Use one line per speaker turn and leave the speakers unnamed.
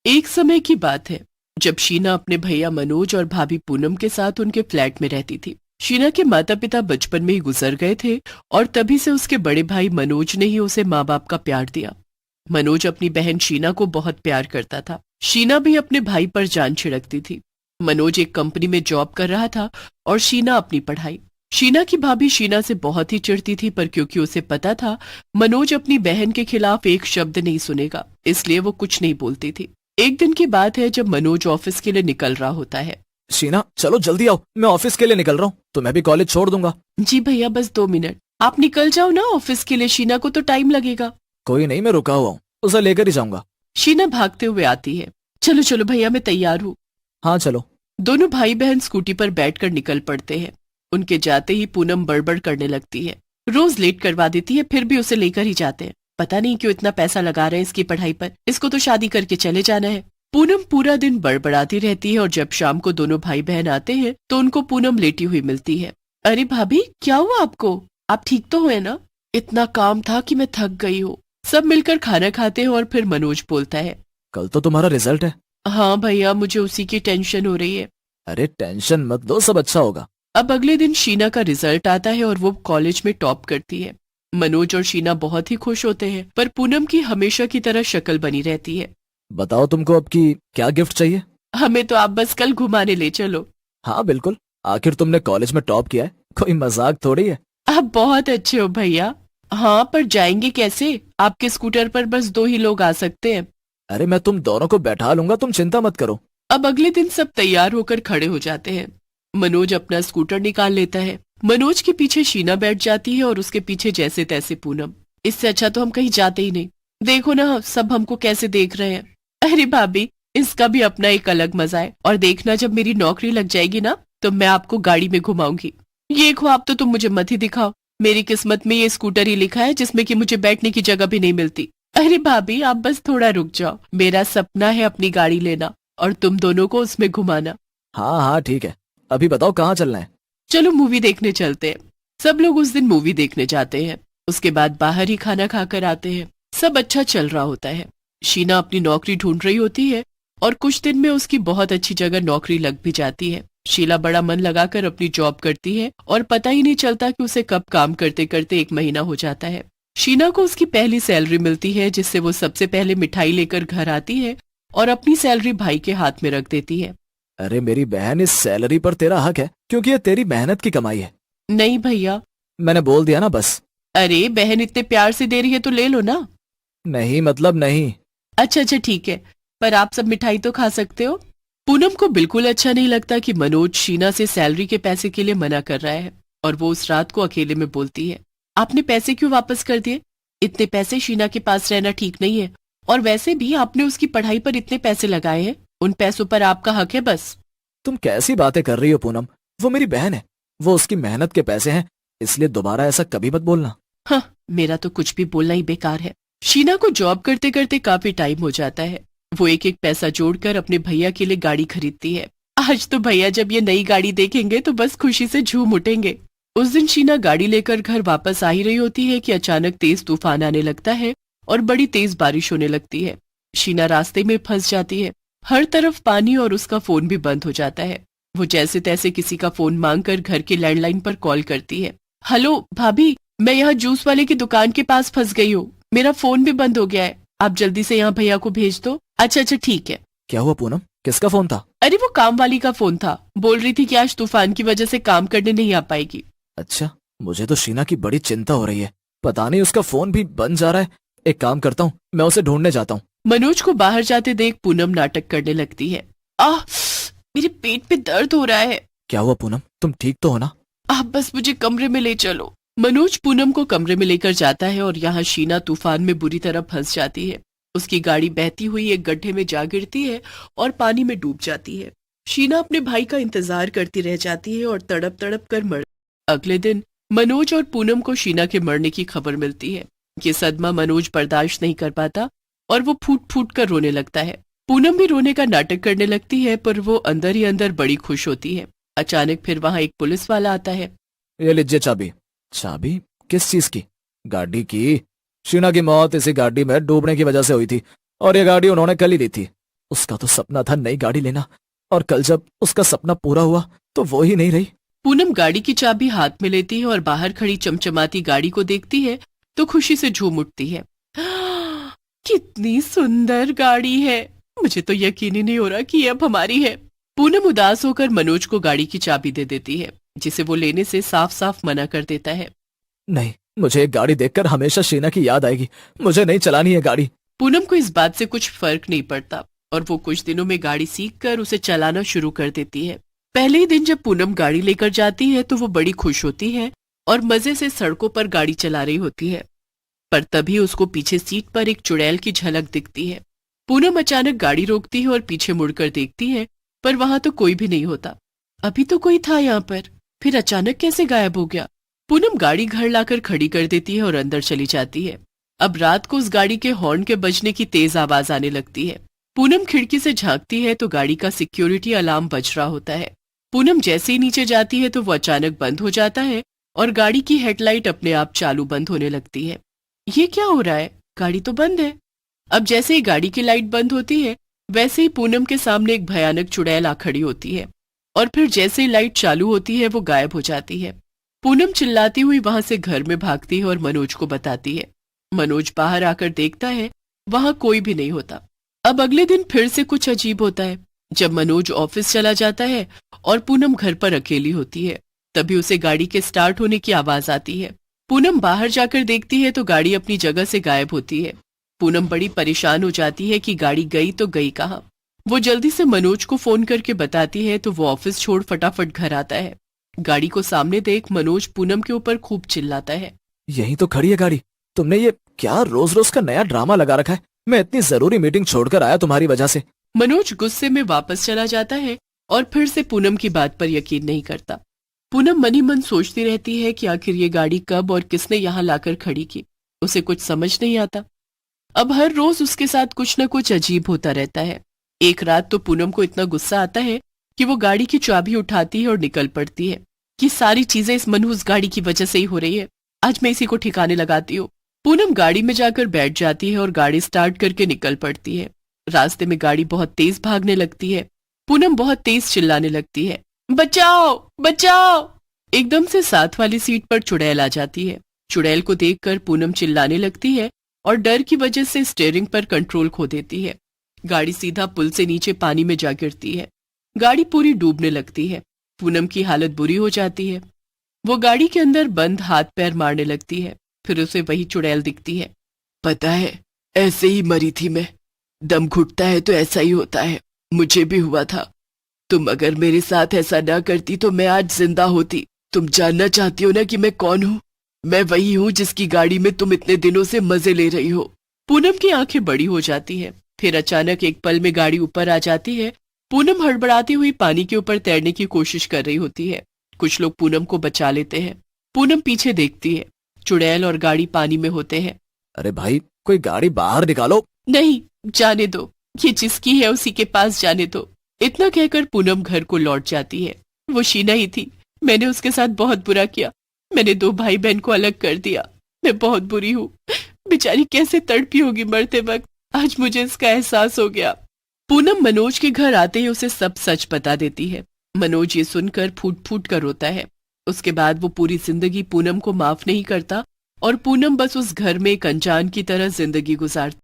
एक समय की बात है जब शीना अपने भैया मनोज और भाभी पूनम के साथ उनके फ्लैट में रहती थी। शीना के माता पिता बचपन में ही गुजर गए थे और तभी से उसके बड़े भाई मनोज ने ही उसे माँ बाप का प्यार दिया। मनोज अपनी बहन शीना को बहुत प्यार करता था। शीना भी अपने भाई पर जान छिड़कती थी। मनोज एक कंपनी में जॉब कर रहा था और शीना अपनी पढ़ाई। शीना की भाभी शीना से बहुत ही चिढ़ती थी, पर क्योंकि उसे पता था मनोज अपनी बहन के खिलाफ एक शब्द नहीं सुनेगा, इसलिए वो कुछ नहीं बोलती थी। एक दिन की बात है जब मनोज ऑफिस के लिए निकल रहा होता है।
शीना चलो जल्दी आओ, मैं ऑफिस के लिए निकल रहा हूँ, तो मैं भी कॉलेज छोड़ दूंगा।
जी भैया, बस 2 मिनट। आप निकल जाओ ना ऑफिस के लिए, शीना को तो टाइम लगेगा।
कोई नहीं, मैं रुका हुआ हूँ, उसे लेकर ही जाऊंगा।
शीना भागते हुए आती है। चलो चलो भैया, मैं तैयार हूँ।
हाँ चलो।
दोनों भाई बहन स्कूटी पर बैठकर निकल पड़ते हैं। उनके जाते ही पूनम बड़बड़ करने लगती है। रोज लेट करवा देती है, फिर भी उसे लेकर ही जाते हैं। पता नहीं क्यों इतना पैसा लगा रहे हैं इसकी पढ़ाई पर, इसको तो शादी करके चले जाना है। पूनम पूरा दिन बड़बड़ाती रहती है और जब शाम को दोनों भाई बहन आते हैं तो उनको पूनम लेटी हुई मिलती है। अरे भाभी, क्या हुआ आपको? आप ठीक तो हुए ना? इतना काम था कि मैं थक गई हूँ। सब मिलकर खाना खाते हैं और फिर मनोज बोलता है,
कल तो तुम्हारा रिजल्ट है।
हाँ भैया, मुझे उसी की टेंशन हो रही है।
अरे टेंशन मत लो, सब अच्छा होगा।
अब अगले दिन शीना का रिजल्ट आता है और वो कॉलेज में टॉप करती है। मनोज और शीना बहुत ही खुश होते हैं, पर पूनम की हमेशा की तरह शक्ल बनी रहती है।
बताओ तुमको अब की क्या गिफ्ट चाहिए?
हमें तो आप बस कल घुमाने ले चलो।
हाँ बिल्कुल, आखिर तुमने कॉलेज में टॉप किया है, कोई मजाक थोड़ी है।
आप बहुत अच्छे हो भैया। हाँ, पर जाएंगे कैसे? आपके स्कूटर पर बस 2 ही लोग आ सकते हैं।
अरे मैं तुम दोनों को बैठा लूंगा, तुम चिंता मत करो।
अब अगले दिन सब तैयार होकर खड़े हो जाते हैं। मनोज अपना स्कूटर निकाल लेता है। मनोज के पीछे शीना बैठ जाती है और उसके पीछे जैसे तैसे पूनम। इससे अच्छा तो हम कहीं जाते ही नहीं। देखो ना सब हमको कैसे देख रहे हैं। अरे भाभी, इसका भी अपना एक अलग मजा है। और देखना, जब मेरी नौकरी लग जाएगी ना तो मैं आपको गाड़ी में घुमाऊंगी। ये ख्वाब तो तुम मुझे मत ही दिखाओ। मेरी किस्मत में ये स्कूटर ही लिखा है जिसमें कि मुझे बैठने की जगह भी नहीं मिलती। अरे भाभी, आप बस थोड़ा रुक जाओ। मेरा सपना है अपनी गाड़ी लेना और तुम दोनों को उसमें घुमाना।
हाँ हाँ ठीक है, अभी बताओ कहाँ चलना है?
चलो मूवी देखने चलते हैं। सब लोग उस दिन मूवी देखने जाते हैं। उसके बाद बाहर ही खाना खाकर आते हैं। सब अच्छा चल रहा होता है। शीना अपनी नौकरी ढूंढ रही होती है और कुछ दिन में उसकी बहुत अच्छी जगह नौकरी लग भी जाती है। शीला बड़ा मन लगाकर अपनी जॉब करती है और पता ही नहीं चलता कि उसे कब काम करते करते 1 महीना हो जाता है। शीना को उसकी पहली सैलरी मिलती है, जिससे वो सबसे पहले मिठाई लेकर घर आती है और अपनी सैलरी भाई के हाथ में रख देती है।
अरे मेरी बहन, इस सैलरी पर तेरा हक है, क्योंकि ये तेरी मेहनत की कमाई है।
नहीं भैया।
मैंने बोल दिया ना, बस।
अरे बहन इतने प्यार से दे रही है तो ले लो ना।
नहीं मतलब नहीं।
अच्छा अच्छा ठीक है, पर आप सब मिठाई तो खा सकते हो। पूनम को बिल्कुल अच्छा नहीं लगता कि मनोज शीना से सैलरी के पैसे के लिए मना कर रहा है और वो उस रात को अकेले में बोलती है, आपने पैसे क्यों वापस कर दिए? इतने पैसे शीना के पास रहना ठीक नहीं है। और वैसे भी आपने उसकी पढ़ाई पर इतने पैसे लगाए हैं, उन पैसों पर आपका हक है बस।
तुम कैसी बातें कर रही हो पूनम, वो मेरी बहन है, वो उसकी मेहनत के पैसे हैं, इसलिए दोबारा ऐसा कभी मत बोलना।
हाँ, मेरा तो कुछ भी बोलना ही बेकार है। शीना को जॉब करते करते काफी टाइम हो जाता है। वो एक एक पैसा जोड़कर अपने भैया के लिए गाड़ी खरीदती है। आज तो भैया जब ये नई गाड़ी देखेंगे तो बस खुशी से झूम उठेंगे। उस दिन शीना गाड़ी लेकर घर वापस आ ही रही होती है कि अचानक तेज तूफान आने लगता है और बड़ी तेज बारिश होने लगती है। शीना रास्ते में फंस जाती है। हर तरफ पानी और उसका फोन भी बंद हो जाता है। वो जैसे तैसे किसी का फोन मांगकर घर के लैंडलाइन पर कॉल करती है। हेलो भाभी, मैं यहाँ जूस वाले की दुकान के पास फंस गई हूँ। मेरा फोन भी बंद हो गया है। आप जल्दी से यहाँ भैया को भेज दो। अच्छा अच्छा ठीक है।
क्या हुआ पूनम, किसका फोन था?
अरे वो काम वाली का फोन था। बोल रही थी कि आज तूफान की वजह से काम करने नहीं आ पाएगी।
अच्छा, मुझे तो शीना की बड़ी चिंता हो रही है, पता नहीं उसका फोन भी बंद जा रहा है। एक काम करता हूँ, मैं उसे ढूंढने जाता हूँ।
मनोज को बाहर जाते देख पूनम नाटक करने लगती है। आह, मेरे पेट पे दर्द हो रहा है।
क्या हुआ पूनम, तुम ठीक तो हो ना?
आप बस मुझे कमरे में ले चलो। मनोज पूनम को कमरे में लेकर जाता है और यहाँ शीना तूफान में बुरी तरह फंस जाती है। उसकी गाड़ी बहती हुई एक गड्ढे में जा गिरती है और पानी में डूब जाती है। शीना अपने भाई का इंतजार करती रह जाती है और तड़प तड़प कर मर। अगले दिन मनोज और पूनम को शीना के मरने की खबर मिलती है। ये सदमा मनोज बर्दाश्त नहीं कर पाता और वो फूट फूट कर रोने लगता है। पूनम भी रोने का नाटक करने लगती है, पर वो अंदर ही अंदर बड़ी खुश होती है। अचानक फिर वहां एक पुलिस वाला आता है।
ये लीजिए चाबी। चाबी? किस चीज की? गाड़ी की। शीना की मौत इसी गाड़ी में डूबने की वजह से हुई थी और ये गाड़ी उन्होंने कल ही ली थी। उसका तो सपना था नई गाड़ी लेना, और कल जब उसका सपना पूरा हुआ तो वो ही नहीं रही।
पूनम गाड़ी की चाबी हाथ में लेती है और बाहर खड़ी चमचमाती गाड़ी को देखती है तो खुशी से झूम उठती है। कितनी सुंदर गाड़ी है, मुझे तो यकीन ही नहीं हो रहा कि ये अब हमारी है। पूनम उदास होकर मनोज को गाड़ी की चाबी दे देती है, जिसे वो लेने से साफ साफ मना कर देता है।
नहीं, मुझे एक गाड़ी देखकर हमेशा शीना की याद आएगी। मुझे नहीं चलानी है गाड़ी।
पूनम को इस बात से कुछ फर्क नहीं पड़ता और वो कुछ दिनों में गाड़ी सीखकर उसे चलाना शुरू कर देती है। पहले ही दिन जब पूनम गाड़ी लेकर जाती है तो वो बड़ी खुश होती है और मजे से सड़कों पर गाड़ी चला रही होती है। पर तभी उसको पीछे सीट पर एक चुड़ैल की झलक दिखती है। पूनम अचानक गाड़ी रोकती है और पीछे मुड़कर देखती है, पर वहां तो कोई भी नहीं होता। अभी तो कोई था यहाँ पर, फिर अचानक कैसे गायब हो गया? पूनम गाड़ी घर लाकर खड़ी कर देती है और अंदर चली जाती है। अब रात को उस गाड़ी के हॉर्न के बजने की तेज आवाज आने लगती है। पूनम खिड़की से झांकती है तो गाड़ी का सिक्योरिटी अलार्म बज रहा होता है। पूनम जैसे ही नीचे जाती है तो वो अचानक बंद हो जाता है और गाड़ी की हेडलाइट अपने आप चालू बंद होने लगती है। ये क्या हो रहा है? गाड़ी तो बंद है। अब जैसे ही गाड़ी की लाइट बंद होती है वैसे ही पूनम के सामने एक भयानक चुड़ैल आ खड़ी होती है और फिर जैसे ही लाइट चालू होती है वो गायब हो जाती है। पूनम चिल्लाती हुई वहां से घर में भागती है और मनोज को बताती है। मनोज बाहर आकर देखता है, वहां कोई भी नहीं होता। अब अगले दिन फिर से कुछ अजीब होता है। जब मनोज ऑफिस चला जाता है और पूनम घर पर अकेली होती है, तभी उसे गाड़ी के स्टार्ट होने की आवाज आती है। पूनम बाहर जाकर देखती है तो गाड़ी अपनी जगह से गायब होती है। पूनम बड़ी परेशान हो जाती है कि गाड़ी गई तो गई कहाँ। वो जल्दी से मनोज को फोन करके बताती है तो वो ऑफिस छोड़ फटाफट घर आता है। गाड़ी को सामने देख मनोज पूनम के ऊपर खूब चिल्लाता है।
यही तो खड़ी है गाड़ी। तुमने ये क्या रोज रोज का नया ड्रामा लगा रखा है? मैं इतनी जरूरी मीटिंग छोड़कर आया तुम्हारी वजह से।
मनोज गुस्से में वापस चला जाता है और फिर से पूनम की बात पर यकीन नहीं करता। पूनम मन ही मन सोचती रहती है कि आखिर ये गाड़ी कब और किसने यहाँ लाकर खड़ी की। उसे कुछ समझ नहीं आता। अब हर रोज उसके साथ कुछ न कुछ अजीब होता रहता है। एक रात तो पूनम को इतना गुस्सा आता है कि वो गाड़ी की चाबी उठाती है और निकल पड़ती है कि सारी चीजें इस मनहूस गाड़ी की वजह से ही हो रही है। आज मैं इसी को ठिकाने लगाती हूँ। पूनम गाड़ी में जाकर बैठ जाती है और गाड़ी स्टार्ट करके निकल पड़ती है। रास्ते में गाड़ी बहुत तेज भागने लगती है। पूनम बहुत तेज चिल्लाने लगती है, बचाओ बचाओ। एकदम से साथ वाली सीट पर चुड़ैल आ जाती है। चुड़ैल को देखकर पूनम चिल्लाने लगती है और डर की वजह से स्टीयरिंग पर कंट्रोल खो देती है। गाड़ी सीधा पुल से नीचे पानी में जा गिरती है। गाड़ी पूरी डूबने लगती है। पूनम की हालत बुरी हो जाती है। वो गाड़ी के अंदर बंद हाथ पैर मारने लगती है। फिर उसे वही चुड़ैल दिखती है। पता है, ऐसे ही मरी थी मैं। दम घुटता है तो ऐसा ही होता है, मुझे भी हुआ था। तुम अगर मेरे साथ ऐसा ना करती तो मैं आज जिंदा होती। तुम जानना चाहती हो ना कि मैं कौन हूँ? मैं वही हूँ जिसकी गाड़ी में तुम इतने दिनों से मजे ले रही हो। पूनम की आंखें बड़ी हो जाती है। फिर अचानक एक पल में गाड़ी ऊपर आ जाती है। पूनम हड़बड़ाती हुई पानी के ऊपर तैरने की कोशिश कर रही होती है। कुछ लोग पूनम को बचा लेते हैं। पूनम पीछे देखती है। चुड़ैल और गाड़ी पानी में होते हैं।
अरे भाई, कोई गाड़ी बाहर निकालो।
नहीं, जाने दो, ये जिसकी है उसी के पास जाने दो। इतना कहकर पूनम घर को लौट जाती है। वो शीना ही थी। मैंने उसके साथ बहुत बुरा किया। मैंने 2 भाई बहन को अलग कर दिया। मैं बहुत बुरी हूँ। बेचारी कैसे तड़पी होगी मरते वक्त। आज मुझे इसका एहसास हो गया। पूनम मनोज के घर आते ही उसे सब सच बता देती है। मनोज ये सुनकर फूट फूट कर रोता है। उसके बाद वो पूरी जिंदगी पूनम को माफ नहीं करता और पूनम बस उस घर में एक अनजान की तरह जिंदगी गुजारती